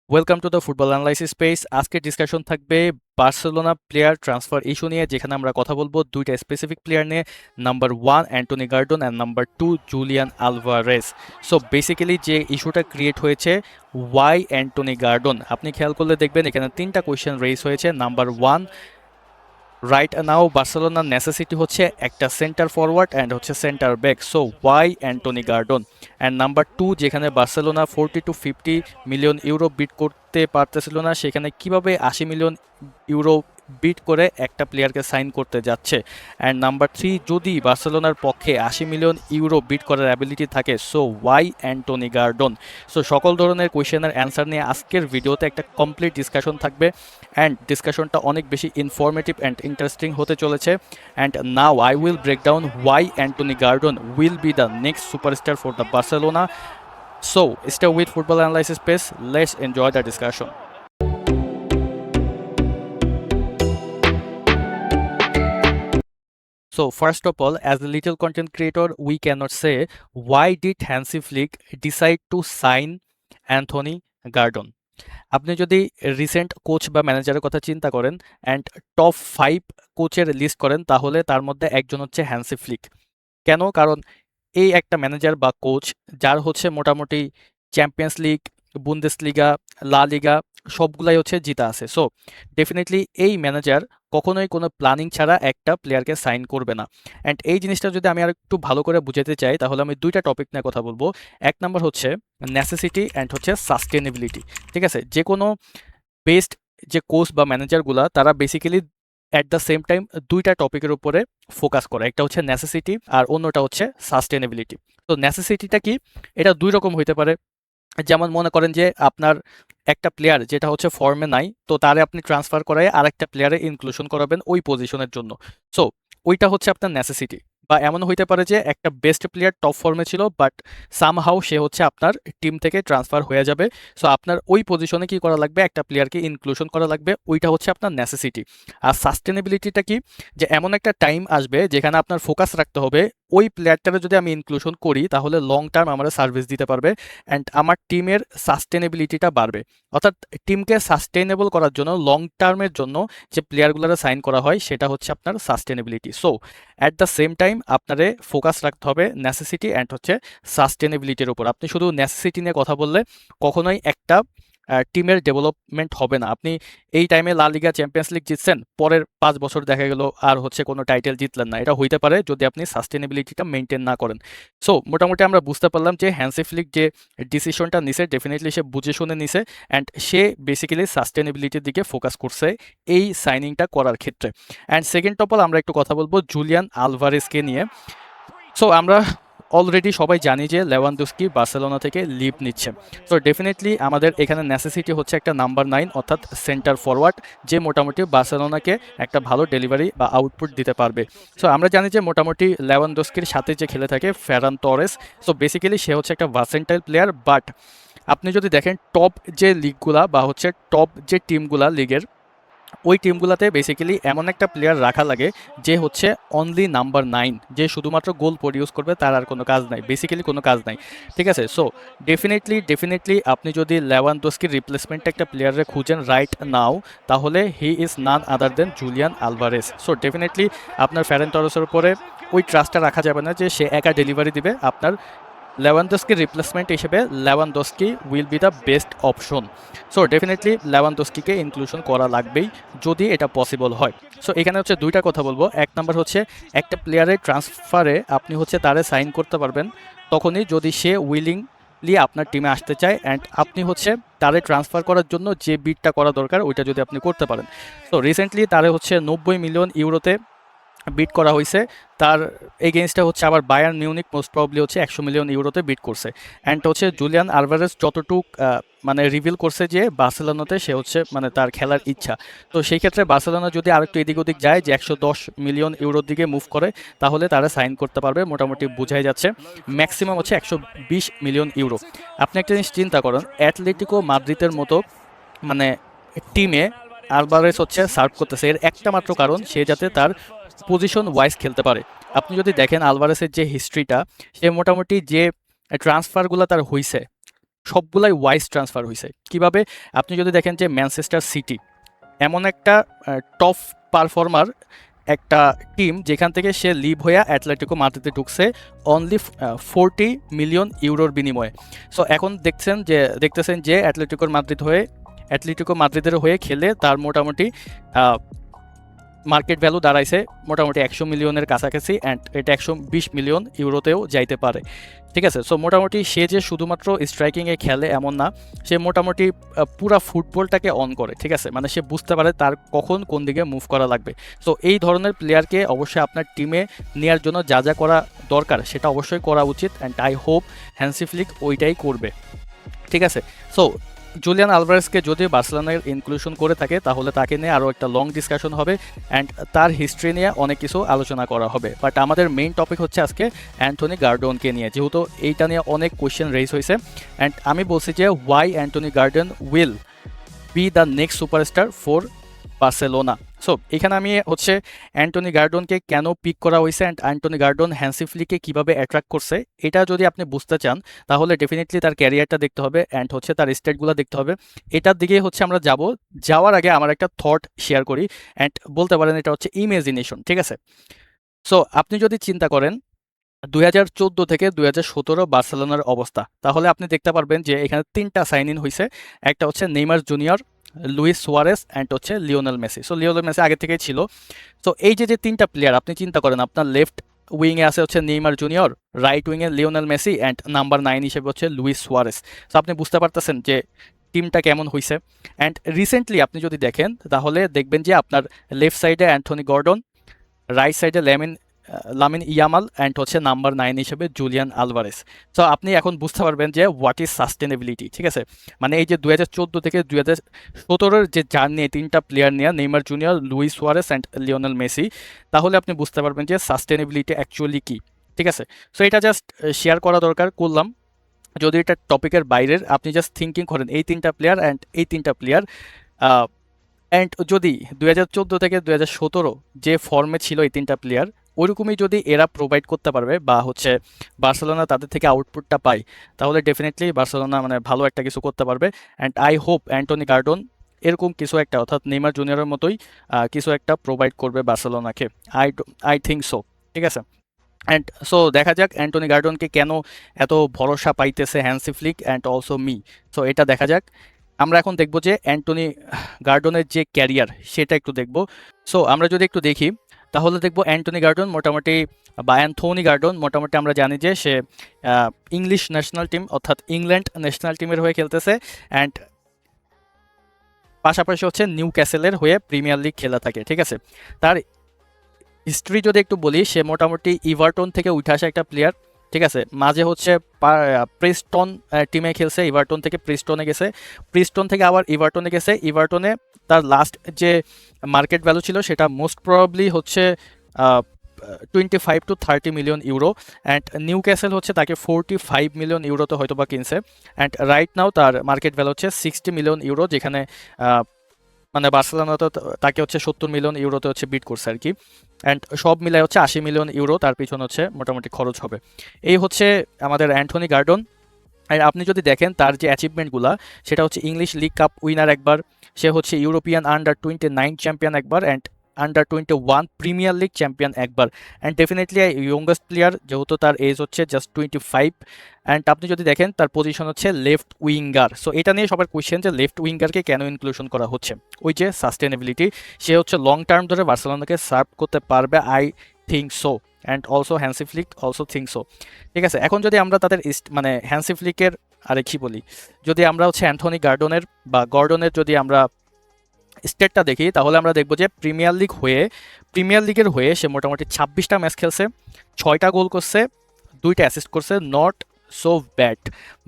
Welcome to the football analysis space. আজকের discussion থাকবে Barcelona player transfer issue নিয়ে, যেখানে আমরা কথা বলবো দুইটা স্পেসিফিক প্লেয়ার নিয়ে। Number 1 Anthony Gordon and number 2 Julian Alvarez. So basically যে ইস্যুটা ক্রিয়েট হয়েছে, ওয়াই অ্যান্টনি গার্ডন, আপনি খেয়াল করলে দেখবেন এখানে তিনটা কোয়েশ্চেন রেইজ হয়েছে। নাম্বার 1, রাইট নাও বার্সেলোনার নেসেসিটি হচ্ছে একটা সেন্টার ফরওয়ার্ড অ্যান্ড হচ্ছে centre back, so why Anthony Gordon. And number 2, যেখানে Barcelona 40 to 50 million euro beat করতে পারতেছিল না, সেখানে কিভাবে 80 মিলিয়ন ইউরো বিট করে একটা প্লেয়ারকে সাইন করতে যাচ্ছে। অ্যান্ড নাম্বার 3, যদি বার্সেলোনার পক্ষে 80 মিলিয়ন ইউরো বিট করার অ্যাবিলিটি থাকে, so why Anthony Gordon. So সকল ধরনের কোয়েশ্চেনের অ্যান্সার নিয়ে আজকের ভিডিওতে একটা কমপ্লিট ডিসকাশন থাকবে, অ্যান্ড ডিসকাশনটা অনেক বেশি ইনফরমেটিভ অ্যান্ড ইন্টারেস্টিং হতে চলেছে। And now I will break down why Anthony Gordon will be the next superstar for the Barcelona. So stay with Football Analysis Space. Let's enjoy the discussion. So first of all, as a little content creator, we cannot say why did Hansi Flick decide to sign Anthony Gordon. আপনি যদি recent coach বা ম্যানেজারের কথা চিন্তা করেন and top 5 কোচের list করেন, তাহলে তার মধ্যে একজন হচ্ছে হ্যান্সি ফ্লিক। কেন? কারণ এই একটা ম্যানেজার বা কোচ যার হচ্ছে মোটামুটি চ্যাম্পিয়ন্স লিগ, বুন্দেসলিগা, লা লিগা সবগুলাই হচ্ছে জিতা আছে। সো ডেফিনেটলি এই ম্যানেজার কখনোই কোনো প্ল্যানিং ছাড়া একটা প্লেয়ারকে সাইন করবে না। অ্যান্ড এই জিনিসটা যদি আমি আর একটু ভালো করে বুঝাতে চাই, তাহলে আমি দুইটা টপিক নিয়ে কথা বলবো। এক নম্বর হচ্ছে নেসেসিটি অ্যান্ড হচ্ছে সাস্টেনেবিলিটি। ঠিক আছে, যে কোনো বেস্ট যে কোচ বা ম্যানেজারগুলা তারা basically at the same time দুইটা টপিকের উপরে ফোকাস করে। একটা হচ্ছে নেসেসিটি আর অন্যটা হচ্ছে সাস্টেনেবিলিটি। তো নেসেসিটিটা কি? এটা দুই রকম হইতে পারে। যেমন মনে করেন যে আপনার একটা প্লেয়ার যেটা হচ্ছে ফর্মে নাই, তো তারে আপনি ট্রান্সফার করায় আর একটা প্লেয়ারে ইনক্লুশন করাবেন ওই পজিশনের জন্য। সো ওইটা হচ্ছে আপনার নেসেসিটি। বা এমন হইতে পারে যে একটা বেস্ট প্লেয়ার টপ ফর্মে ছিল, বাট সামহাউ সে হচ্ছে আপনার টিম থেকে ট্রান্সফার হয়ে যাবে। সো আপনার ওই পজিশনে কি করা লাগবে? একটা প্লেয়ারকে ইনক্লুশন করা লাগবে, ওইটা হচ্ছে আপনার নেসেসিটি। আর সাস্টেনেবিলিটিটা কি? যে এমন একটা টাইম আসবে যেখানে আপনার ফোকাস রাখতে হবে ওই প্লেয়ারটারে যদি আমি ইনক্লুশন করি তাহলে লং টার্ম আমার সার্ভিস দিতে পারবে অ্যান্ড আমার টিমের সাস্টেনেবিলিটিটা বাড়বে। অর্থাৎ টিমকে সাস্টেনেবল করার জন্য লং টার্মের জন্য যে প্লেয়ারগুলোরা সাইন করা হয় সেটা হচ্ছে আপনার sustainability. So at the same time আপনারে ফোকাস রাখতে হবে নেসেসিটি অ্যান্ড হচ্ছে সাস্টেনেবিলিটির উপর। আপনি শুধু নেসেসিটি নিয়ে কথা বললে কখনোই একটা টিমের ডেভেলপমেন্ট হবে না। আপনি এই টাইমে লা লিগা, চ্যাম্পিয়ন্স লিগ জিতছেন, পরের 5 বছর দেখা গেল আর হচ্ছে কোনো টাইটেল জিতলেন না। এটা হইতে পারে যদি আপনি সাস্টেনেবিলিটিটা মেনটেন না করেন। সো মোটামুটি আমরা বুঝতে পারলাম যে হ্যান্সি ফ্লিক যে ডিসিশনটা নিছে, ডেফিনেটলি সে বুঝে শুনে নিছে অ্যান্ড সে বেসিক্যালি সাস্টেনেবিলিটির দিকে ফোকাস করছে এই সাইনিংটা করার ক্ষেত্রে। অ্যান্ড সেকেন্ড টপ আমরা একটু কথা বলবো জুলিয়ান আলভারেজকে নিয়ে। সো আমরা অলরেডি সবাই জানি যে লেভানডস্কি বার্সেলোনা থেকে লিভ নিচ্ছে। সো ডেফিনেটলি আমাদের এখানে নেসেসিটি হচ্ছে একটা নাম্বার 9 অর্থাৎ সেন্টার ফরওয়ার্ড, যে মোটামুটি বার্সেলোনাকে একটা ভালো ডেলিভারি বা আউটপুট দিতে পারবে। সো আমরা জানি যে মোটামুটি লেভানডস্কির সাথে যে খেলে থাকে ফেরান টরেস। সো বেসিক্যালি সে হচ্ছে একটা ভার্সেন্টাইল প্লেয়ার, বাট আপনি যদি দেখেন টপ যে লিগগুলা বা হচ্ছে টপ যে টিমগুলা লিগের, ওই টিমগুলোতে বেসিক্যালি এমন একটা প্লেয়ার রাখা লাগে যে হচ্ছে অনলি নাম্বার 9, যে শুধুমাত্র গোল প্রডিউস করবে, তার আর কোনো কাজ নাই, বেসিক্যালি কোনো কাজ নাই। ঠিক আছে, সো ডেফিনেটলি আপনি যদি লেভানডস্কির রিপ্লেসমেন্টে একটা প্লেয়ারে খুঁজেন রাইট নাও, তাহলে he is none other than Julian Alvarez. So definitely আপনার ফেরেন টরেসের উপরে ওই ট্রাস্টটা রাখা যাবে না যে সে একা ডেলিভারি দিবে। আপনার লেভানডস্কির রিপ্লেসমেন্ট হিসেবে Lewandowski will be the best option. So definitely লেভানডস্কিকে ইনক্লুশন করা লাগবেই যদি এটা পসিবল হয়। সো এখানে হচ্ছে দুইটা কথা বলবো। এক নাম্বার হচ্ছে একটা প্লেয়ারের ট্রান্সফারে আপনি হচ্ছে তারে সাইন করতে পারবেন তখনই যদি সে উইলিংলি আপনার টিমে আসতে চায় অ্যান্ড আপনি হচ্ছে তারে ট্রান্সফার করার জন্য যে বিডটা করা দরকার ওইটা যদি আপনি করতে পারেন। তো রিসেন্টলি তারে হচ্ছে 90 মিলিয়ন ইউরোতে বিট করা হয়েছে। তার এগেনস্টে হচ্ছে আবার বায়ার্ন মিউনিক মোস্ট প্রবাবলি হচ্ছে 100 মিলিয়ন ইউরোতে বিট করছে। অ্যান্ড হচ্ছে জুলিয়ান আলভারেজ যতটুক মানে রিভিল করছে যে বার্সেলোনাতে সে হচ্ছে মানে তার খেলার ইচ্ছা। তো সেই ক্ষেত্রে বার্সেলোনা যদি আরেকটু এদিক ওদিক যায় যে 110 মিলিয়ন ইউরোর দিকে মুভ করে, তাহলে তারা সাইন করতে পারবে। মোটামুটি বোঝাই যাচ্ছে ম্যাক্সিমাম হচ্ছে 120 মিলিয়ন ইউরো। আপনি একটা জিনিস চিন্তা করেন, অ্যাটলেটিকো মাদ্রিদের মতো মানে টিমে আলভারেজ হচ্ছে সার্ভ করতেছে, এর একটা মাত্র কারণ সে যাতে তার পজিশন ওয়াইজ খেলতে পারে। আপনি যদি দেখেন আলভারেসের যে হিস্ট্রিটা, সে মোটামুটি যে ট্রান্সফারগুলো তার হইছে সবগুলাই ওয়াইস ট্রান্সফার হয়েছে। কিভাবে? আপনি যদি দেখেন যে ম্যানচেস্টার সিটি এমন একটা টপ পারফর্মার একটা টিম যেখান থেকে সে লিভ হয়ে অ্যাটলেটিকো মাদ্রিদে ঢুকছে অনলি 40 মিলিয়ন ইউরোর বিনিময়ে। সো এখন দেখতেছেন যে অ্যাটলেটিকো মাদ্রিদের হয়ে খেলে তার মোটামুটি মার্কেট ভ্যালু দাঁড়াইছে মোটামুটি 100 মিলিয়নের কাছাকাছি, অ্যান্ড এটা 120 মিলিয়ন ইউরোতেও যাইতে পারে। ঠিক আছে, সো মোটামুটি সে যে শুধুমাত্র স্ট্রাইকিংয়ে খেলে এমন না, সে মোটামুটি পুরা ফুটবলটাকে অন করে। ঠিক আছে, মানে সে বুঝতে পারে তার কখন কোন দিকে মুভ করা লাগবে। সো এই ধরনের প্লেয়ারকে অবশ্যই আপনার টিমে নেওয়ার জন্য যা যা করা দরকার সেটা অবশ্যই করা উচিত, and I hope Hansi Flick ওইটাই করবে। ঠিক আছে, সো জুলিয়ান আলভারেজকে যদি বার্সেলোনার ইনক্লুশন করে থাকে তাহলে তাকে নিয়ে আরও একটা লং ডিসকাশন হবে, অ্যান্ড তার হিস্ট্রি নিয়ে অনেক কিছু আলোচনা করা হবে। বাট আমাদের মেইন টপিক হচ্ছে আজকে অ্যান্টনি গার্ডনকে নিয়ে, যেহেতু এইটা নিয়ে অনেক কোয়েশ্চেন রেইজ হয়েছে, অ্যান্ড আমি বলছি যে why Anthony Gordon will be the next superstar for Barcelona. So এখানে আমি হচ্ছে অ্যান্টনি গার্ডনকে কেন পিক করা হয়েছে অ্যান্ড অ্যান্টনি গার্ডন হ্যান্সি ফ্লিককে কীভাবে অ্যাট্রাক্ট করছে এটা যদি আপনি বুঝতে চান তাহলে ডেফিনেটলি তার ক্যারিয়ারটা দেখতে হবে, অ্যান্ড হচ্ছে তার স্টেটগুলো দেখতে হবে। এটার দিকে হচ্ছে আমরা যাওয়ার আগে আমার একটা থট শেয়ার করি, অ্যান্ড বলতে পারেন এটা হচ্ছে ইমেজিনেশন। ঠিক আছে, সো আপনি যদি চিন্তা করেন 2014 থেকে 2017 বার্সেলোনার অবস্থা, তাহলে আপনি দেখতে পারবেন যে এখানে 3টা সাইন ইন হয়েছে। একটা হচ্ছে Neymar Junior, Luis Suarez, and হচ্ছে Lionel Messi. So Lionel Messi আগে থেকেই ছিল। তো এই যে 3টা প্লেয়ার আপনি চিন্তা করেন, আপনার লেফট উইংয়ে আছে হচ্ছে নেইমার জুনিয়র, রাইট উইংয়ে লিওনেল মেসি, অ্যান্ড নাম্বার 9 হিসেবে হচ্ছে লুইস সুয়ারেস। সো আপনি বুঝতে পারতেছেন যে টিমটা কেমন হয়েছে। অ্যান্ড রিসেন্টলি আপনি যদি দেখেন তাহলে দেখবেন যে আপনার লেফট সাইডে অ্যান্থনি গর্ডন, রাইট সাইডে লামিন ইয়ামাল, অ্যান্ড হচ্ছে নাম্বার 9 হিসেবে জুলিয়ান আলভারেস। সো আপনি এখন বুঝতে পারবেন যে হোয়াট ইজ সাস্টেনেবিলিটি। ঠিক আছে, মানে এই যে 2014 থেকে 2017 যে জার্নি 3টা প্লেয়ার নিয়ে Neymar Junior, Luis Suarez, and Lionel Messi, তাহলে আপনি বুঝতে পারবেন যে সাস্টেনেবিলিটি অ্যাকচুয়ালি কী। ঠিক আছে, সো এটা জাস্ট শেয়ার করা দরকার করলাম। যদি এটা টপিকের বাইরের, আপনি জাস্ট থিঙ্কিং করেন এই 3টা প্লেয়ার অ্যান্ড এই 3টা প্লেয়ার, অ্যান্ড যদি 2014 থেকে 2017 যে ফর্মে ছিল এই 3টা প্লেয়ার ওইরকমই যদি এরা প্রোভাইড করতে পারবে বা হচ্ছে বার্সেলোনা তাদের থেকে আউটপুটটা পায়, তাহলে ডেফিনেটলি বার্সেলোনা মানে ভালো একটা কিছু করতে পারবে। And I hope Anthony Gordon এরকম কিছু একটা, অর্থাৎ নেইমার জুনিয়রের মতোই কিছু একটা প্রোভাইড করবে বার্সেলোনাকে। I think so. ঠিক আছে, অ্যান্ড সো দেখা যাক অ্যান্টনি গার্ডনকে কেন এত ভরসা পাইতেছে Hansi Flick and also me. So এটা দেখা যাক। আমরা এখন দেখব যে অ্যান্টনি গার্ডনের যে ক্যারিয়ার সেটা একটু দেখব। সো আমরা যদি একটু দেখি তাহলে দেখব অ্যান্টনি গার্ডন মোটামুটি বা অ্যান্থনি গার্ডন মোটামুটি আমরা জানি যে সে ইংলিশ ন্যাশনাল টিম অর্থাৎ ইংল্যান্ড ন্যাশনাল টিমের হয়ে খেলতেছে, অ্যান্ড পাশাপাশি হচ্ছে নিউ ক্যাসেলের হয়ে প্রিমিয়ার লিগ খেলা থাকে। ঠিক আছে, তার হিস্ট্রি যদি একটু বলি, সে মোটামুটি ইভারটন থেকে উঠে আসা একটা প্লেয়ার। ঠিক আছে, মাঝে হচ্ছে প্রিস্টন টিমে খেলছে, ইভারটন থেকে প্রিস্টনে গেছে, প্রিস্টন থেকে আবার ইভারটনে গেছে। ইভারটনে তার লাস্ট যে মার্কেট ভ্যালু ছিল সেটা মোস্ট প্রবাবলি হচ্ছে 25 to 30 million euro, and new castle হচ্ছে তাকে 45 মিলিয়ন ইউরোতে হয়তো বা কিনছে, অ্যান্ড রাইট নাও তার মার্কেট ভ্যালু হচ্ছে 60 মিলিয়ন ইউরো, যেখানে মানে বার্সেলোনা তো তাকে হচ্ছে 70 মিলিয়ন ইউরোতে হচ্ছে বিট করছে আর কি, অ্যান্ড সব মিলায় হচ্ছে 80 মিলিয়ন ইউরো তার পিছনে হচ্ছে মোটামুটি খরচ হবে। এই হচ্ছে আমাদের অ্যান্টনি গার্ডন। আর আপনি যদি দেখেন তার যে অ্যাচিভমেন্টগুলো, সেটা হচ্ছে ইংলিশ লিগ কাপ উইনার একবার, সে হচ্ছে ইউরোপিয়ান আন্ডার-29 চ্যাম্পিয়ন একবার, অ্যান্ড আন্ডার-21 প্রিমিয়ার লিগ চ্যাম্পিয়ন একবার, অ্যান্ড ডেফিনেটলি ইয়ংগেস্ট প্লেয়ার যেহেতু তার এজ হচ্ছে জাস্ট 25। অ্যান্ড আপনি যদি দেখেন তার পজিশন হচ্ছে লেফট উইঙ্গার। সো এটা নিয়ে সবার কোয়েশ্চেন যে লেফট উইঙ্গারকে কেন ইনক্লুশন করা হচ্ছে, ওই যে সাস্টেনেবিলিটি, সে হচ্ছে লং টার্ম ধরে বার্সেলোনাকে সার্ভ করতে পারবে, I think so, and also Hansi Flick also think so. ঠিক আছে, এখন যদি আমরা তাদের মানে হ্যান্সি ফ্লিকের আরে কি বলি, যদি আমরা হচ্ছে অ্যান্থনি গার্ডনের বা গর্ডনের যদি আমরা স্টেটটা দেখি তাহলে আমরা দেখব যে প্রিমিয়ার লিগের হয়ে সে মোটামুটি 26টা ম্যাচ খেলছে, 6টা গোল করছে, 2টা অ্যাসিস্ট করছে, নট সো ব্যাড।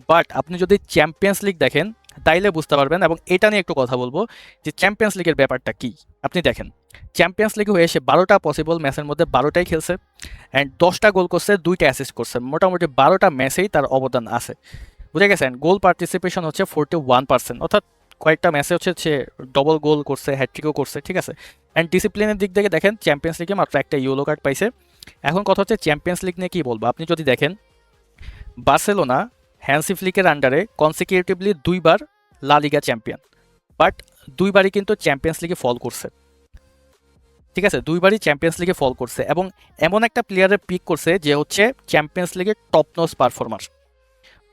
বাট আপনি যদি চ্যাম্পিয়ন্স লিগ দেখেন তাইলে বুঝতে পারবেন, এবং এটা নিয়ে একটু কথা বলবো যে চ্যাম্পিয়ন্স লিগের ব্যাপারটা কি। আপনি দেখেন চ্যাম্পিয়ন্স লিগে হয়ে সে 12টা পসিবল ম্যাচের মধ্যে 12টাই খেলছে, অ্যান্ড 10টা গোল করছে, 2টা অ্যাসিস্ট করছে, মোটামুটি 12টা ম্যাচেই তার অবদান আছে। বুঝে গেছেন, গোল পার্টিসিপেশন হচ্ছে 41%, অর্থাৎ কয়েকটা ম্যাচে হচ্ছে সে ডবল গোল করছে, হ্যাট্রিকও করছে। ঠিক আছে, অ্যান্ড ডিসিপ্লিনের দিক থেকে দেখেন চ্যাম্পিয়ন্স লিগে মাত্র একটা ইয়েলো কার্ড পাইছে। এখন কথা হচ্ছে চ্যাম্পিয়ন্স লিগ নিয়ে কী বলবো, আপনি যদি দেখেন বার্সেলোনা হ্যান্সি ফ্লিকের আন্ডারে কনসিকিউটিভলি 2বার লা লিগা চ্যাম্পিয়ন, বাট 2বারই কিন্তু চ্যাম্পিয়ন্স লিগে ফল করছে। ঠিক আছে, 2বারই চ্যাম্পিয়ন্স লিগে ফল করছে এবং এমন একটা প্লেয়ারের পিক করছে যে হচ্ছে চ্যাম্পিয়ন্স লিগের টপ নচ পারফরমার।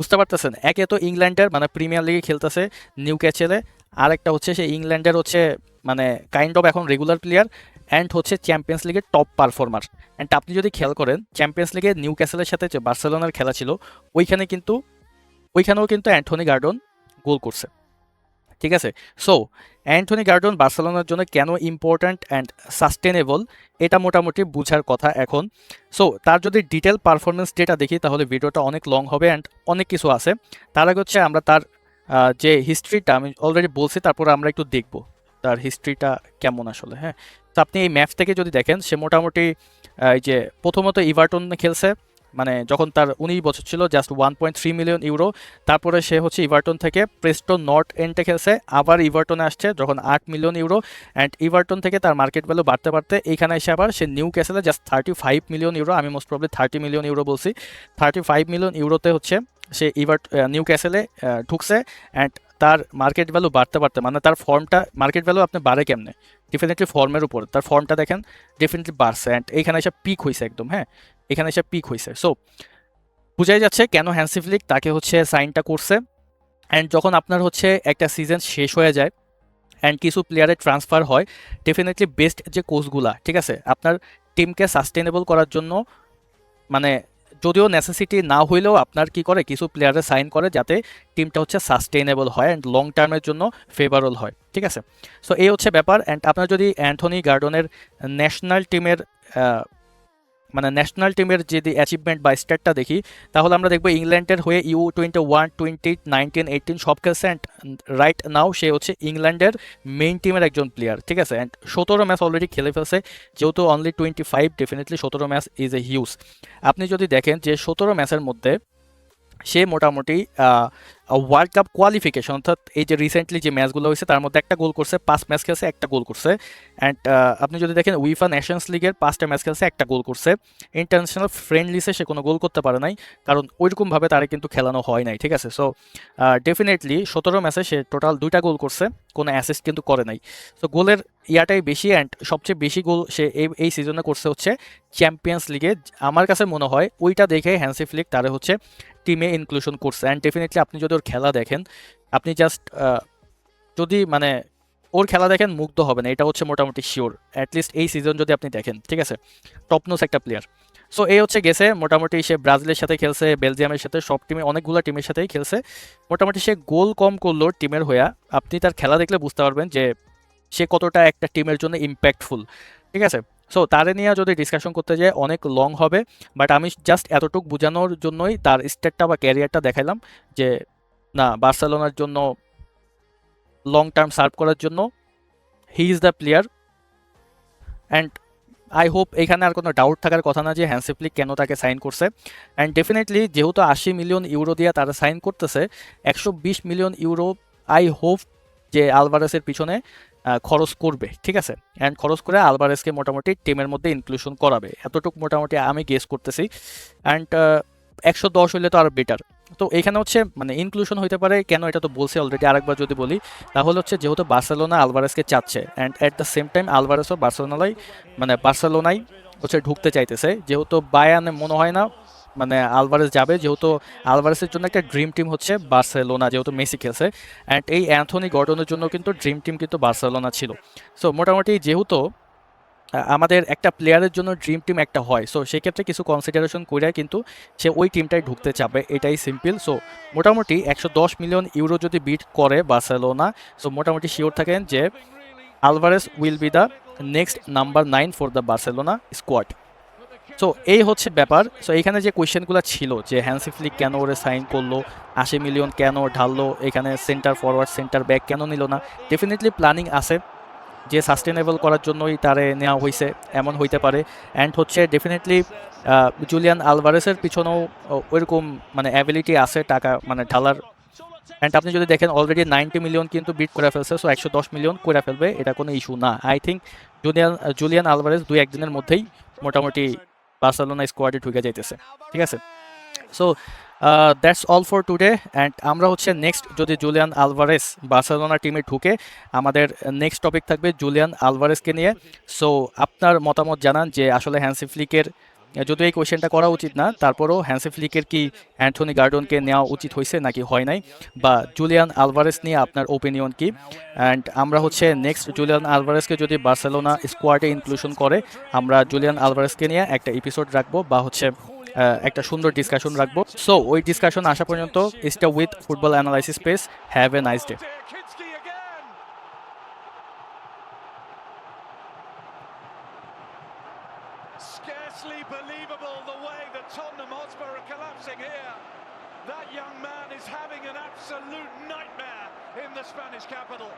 বুঝতে পারতেছেন, একে তো ইংল্যান্ডের মানে প্রিমিয়ার লিগে খেলতেছে নিউ ক্যাসেলে, আর একটা হচ্ছে সে ইংল্যান্ডের হচ্ছে মানে কাইন্ড অফ এখন রেগুলার প্লেয়ার অ্যান্ড হচ্ছে চ্যাম্পিয়ন্স লিগের টপ পারফর্মার। অ্যান্ড আপনি যদি খেয়াল করেন চ্যাম্পিয়ন্স লিগে নিউ ক্যাসেলের সাথে যে বার্সেলোনার খেলা ছিল ওইখানেও কিন্তু অ্যান্থনি গার্ডন গোল করছে। ঠিক আছে, সো অ্যান্থনি গার্ডন বার্সেলোনার জন্য কেন ইম্পর্ট্যান্ট অ্যান্ড সাস্টেনেবল এটা মোটামুটি বুঝার কথা এখন। সো তার যদি ডিটেল পারফরমেন্স ডেটা দেখি তাহলে ভিডিওটা অনেক লং হবে অ্যান্ড অনেক কিছু আছে। তার আগে হচ্ছে আমরা তার যে হিস্ট্রিটা আমি অলরেডি বলছি, তারপর আমরা একটু দেখব তার হিস্ট্রিটা কেমন আসলে। হ্যাঁ, তো আপনি এই ম্যাচ থেকে যদি দেখেন সে মোটামুটি এই যে প্রথমত ইভারটন খেলছে, মানে যখন তার 19 বছর ছিল, জাস্ট 1.3 মিলিয়ন ইউরো। তারপরে সে হচ্ছে ইভারটন থেকে প্রেস্টন নর্থ এন্ডে খেলছে, আবার ইভারটনে আসছে যখন 8 মিলিয়ন ইউরো। অ্যান্ড ইভারটন থেকে তার মার্কেট ভ্যালু বাড়তে বাড়তে এইখানে এসে আবার সে নিউ ক্যাসেলে জাস্ট 35 মিলিয়ন ইউরো, আমি মোস্ট প্রবলি 30 মিলিয়ন ইউরো বলছি, 35 মিলিয়ন ইউরোতে হচ্ছে সে নিউ ক্যাসেলে ঢুকছে। অ্যান্ড তার মার্কেট ভ্যালু বাড়তে বাড়তে মানে তার ফর্মটা, মার্কেট ভ্যালু আপনি বাড়ে কেমনে, ডেফিনেটলি ফর্মের উপর তার ফর্মটা দেখেন ডেফিনেটলি বাড়ছে। অ্যান্ড এইখানে এসে পিক হয়েছে একদম। হ্যাঁ, এখানে এসে পিক হয়েছে। সো বোঝাই যাচ্ছে কেন হ্যান্সি ফ্লিক তাকে হচ্ছে সাইনটা করছে। অ্যান্ড যখন আপনার হচ্ছে একটা সিজন শেষ হয়ে যায় অ্যান্ড কিছু প্লেয়ারের ট্রান্সফার হয়, ডেফিনেটলি বেস্ট যে কোচগুলা, ঠিক আছে, আপনার টিমকে সাস্টেনেবল করার জন্য মানে যদিও নেসেসিটি না হইলেও আপনার কি করে কিছু প্লেয়ারে সাইন করে যাতে টিমটা হচ্ছে সাস্টেনেবল হয় অ্যান্ড লং টার্মের জন্য ফেভারেবল হয়। ঠিক আছে, সো এই হচ্ছে ব্যাপার। অ্যান্ড আপনার যদি অ্যান্থনি গার্ডনের ন্যাশনাল টিমের মানে ন্যাশনাল টিমের যদি অ্যাচিভমেন্ট বা স্ট্যাটটা দেখি তাহলে আমরা দেখবো ইংল্যান্ডের হয়ে U21, 20, 19, 18 সব খেলছে। অ্যান্ড রাইট নাও সে হচ্ছে ইংল্যান্ডের মেইন টিমের একজন প্লেয়ার। ঠিক আছে, অ্যান্ড 17 ম্যাচ অলরেডি খেলে ফেলছে, যেহেতু only 25, definitely 17 match is a huge. আপনি যদি দেখেন যে 17 ম্যাচের মধ্যে সে মোটামুটি ওয়ার্ল্ড কাপ কোয়ালিফিকেশন অর্থাৎ এই যে রিসেন্টলি যে ম্যাচগুলো হয়েছে তার মধ্যে একটা গোল করছে, 5 ম্যাচ খেলছে একটা গোল করছে। অ্যান্ড আপনি যদি দেখেন উইফা নেশনস লিগের 5টা ম্যাচ খেলছে একটা গোল করছে। ইন্টারন্যাশনাল ফ্রেন্ডলিসে সে কোনো গোল করতে পারে নাই, কারণ ওইরকমভাবে তারে কিন্তু খেলানো হয় নাই। ঠিক আছে, সো ডেফিনেটলি 17 ম্যাচে সে টোটাল 2টা গোল করছে, কোনো অ্যাসিস্ট কিন্তু করে নাই। সো গোলের ইয়াটাই বেশি। অ্যান্ড সবচেয়ে বেশি গোল সে এই সিজনে করছে হচ্ছে চ্যাম্পিয়ন্স লিগে। আমার কাছে মনে হয় ওইটা দেখে হ্যান্সি ফ্লিক তারে হচ্ছে টিমে ইনক্লুশন করছে। অ্যান্ড ডেফিনেটলি আপনি যদি ওর খেলা দেখেন, আপনি জাস্ট যদি মানে ওর খেলা দেখেন মুগ্ধ হবেন, এটা হচ্ছে মোটামুটি শিওর, অ্যাটলিস্ট এই সিজন যদি আপনি দেখেন। ঠিক আছে, টপনোস একটা প্লেয়ার। সো এই হচ্ছে গেছে মোটামুটি সে ব্রাজিলের সাথে খেলছে, বেলজিয়ামের সাথে, সব টিমে অনেকগুলো টিমের সাথেই খেলছে। মোটামুটি সে গোল কম করলো টিমের হয়ে, আপনি তার খেলা দেখলে বুঝতে পারবেন যে সে কতটা একটা টিমের জন্য ইম্প্যাক্টফুল। ঠিক আছে, সো তারে নিয়ে যদি ডিসকাশন করতে যায় অনেক লং হবে, বাট আমি জাস্ট এতটুকু বোঝানোর জন্যই তার স্টেটটা বা ক্যারিয়ারটা দেখাইলাম যে না, বার্সেলোনার জন্য লং টার্ম সার্ভ করার জন্য he is the player. And I hope এখানে আর কোনো ডাউট থাকার কথা না যে হ্যান্সি ফ্লিক কেন তাকে সাইন করছে। অ্যান্ড ডেফিনেটলি যেহেতু 80 মিলিয়ন ইউরো দিয়ে তারা সাইন করতেছে, 120 মিলিয়ন ইউরো আই হোপ যে আলভারেসের পিছনে খরচ করবে। ঠিক আছে, অ্যান্ড খরচ করে আলভারেসকে মোটামুটি টিমের মধ্যে ইনক্লুশন করাবে, এতটুকু মোটামুটি আমি গেস করতেছি। অ্যান্ড 110 হইলে তো আর বেটার। তো এখানে হচ্ছে মানে ইনক্লুশন হইতে পারে কেন, এটা তো বলছি অলরেডি, আরেকবার যদি বলি তাহলে হচ্ছে যেহেতু বার্সেলোনা আলভারেসকে চাচ্ছে and at the same time আলভারেসও বার্সেলোনায় হচ্ছে ঢুকতে চাইতেছে, যেহেতু বায়ার্নে মনে হয় না মানে আলভারেস যাবে, যেহেতু আলভারেসের জন্য একটা ড্রিম টিম হচ্ছে বার্সেলোনা, যেহেতু মেসি খেলছে। অ্যান্ড এই অ্যান্থনি গর্ডনের জন্য কিন্তু ড্রিম টিম কিন্তু বার্সেলোনা ছিল। সো মোটামুটি যেহেতু আমাদের একটা প্লেয়ারের জন্য ড্রিম টিম একটা হয়, সো সেক্ষেত্রে কিছু কনসিডারেশন করে কিন্তু সে ওই টিমটাই ঢুকতে চাবে, এটাই সিম্পল। সো মোটামুটি 110 মিলিয়ন ইউরো যদি বিট করে বার্সেলোনা, সো মোটামুটি শিওর থাকেন যে Alvarez will be the next number 9 for the Barcelona squad. So এই হচ্ছে ব্যাপার। সো এখানে যে কোয়েশ্চেনগুলো ছিল যে হ্যান্সি ফ্লিক কেন ওরে সাইন করলো, 80 মিলিয়ন কেন ঢাললো, এখানে সেন্টার ফরওয়ার্ড সেন্টার ব্যাক কেন নিল না, ডেফিনেটলি প্ল্যানিং আছে যে সাস্টেনেবল করার জন্যই তারে নেওয়া হয়েছে, এমন হইতে পারে। অ্যান্ড হচ্ছে ডেফিনেটলি জুলিয়ান আলভারেসের পিছনেও ওইরকম মানে অ্যাবিলিটি আছে টাকা মানে ঢালার। অ্যান্ড আপনি যদি দেখেন অলরেডি 90 মিলিয়ন কিন্তু বিট করে ফেলছে, সো 110 মিলিয়ন করে ফেলবে, এটা কোনো ইস্যু না। আই থিঙ্ক জুলিয়ান আলভারেস 2-1 দিনের মধ্যেই মোটামুটি বার্সেলোনা স্কোয়াডে ঢুকে যাইতেছে। ঠিক আছে, so that's all for today and আমরা হচ্ছে নেক্সট যদি জুলিয়ান আলভারেস বার্সেলোনা টিমে ঢুকে আমাদের নেক্সট টপিক থাকবে জুলিয়ান আলভারেসকে নিয়ে। সো আপনার মতামত জানান যে আসলে হ্যান্সি ফ্লিকের যদিও এই কোয়েশ্চেনটা করা উচিত না, তারপরেও হ্যান্সি ফ্লিকের কি অ্যান্থনি গার্ডনকে নেওয়া উচিত হয়েছে নাকি হয় নাই, বা জুলিয়ান আলভারেস নিয়ে আপনার ওপিনিয়ন কি। অ্যান্ড আমরা হচ্ছে নেক্সট জুলিয়ান আলভারেসকে যদি বার্সেলোনা স্কোয়াডে ইনক্লুশন করে আমরা জুলিয়ান আলভারেসকে নিয়ে একটা এপিসোড রাখবো বা হচ্ছে একটা সুন্দর ডিসকাশন রাখবো। সো ওই ডিসকাশন আসা পর্যন্ত stay with football analysis page. Have a nice day. Scarcely believable the way that Tottenham Hotspur are collapsing here. That young man is having an absolute nightmare in the Spanish capital.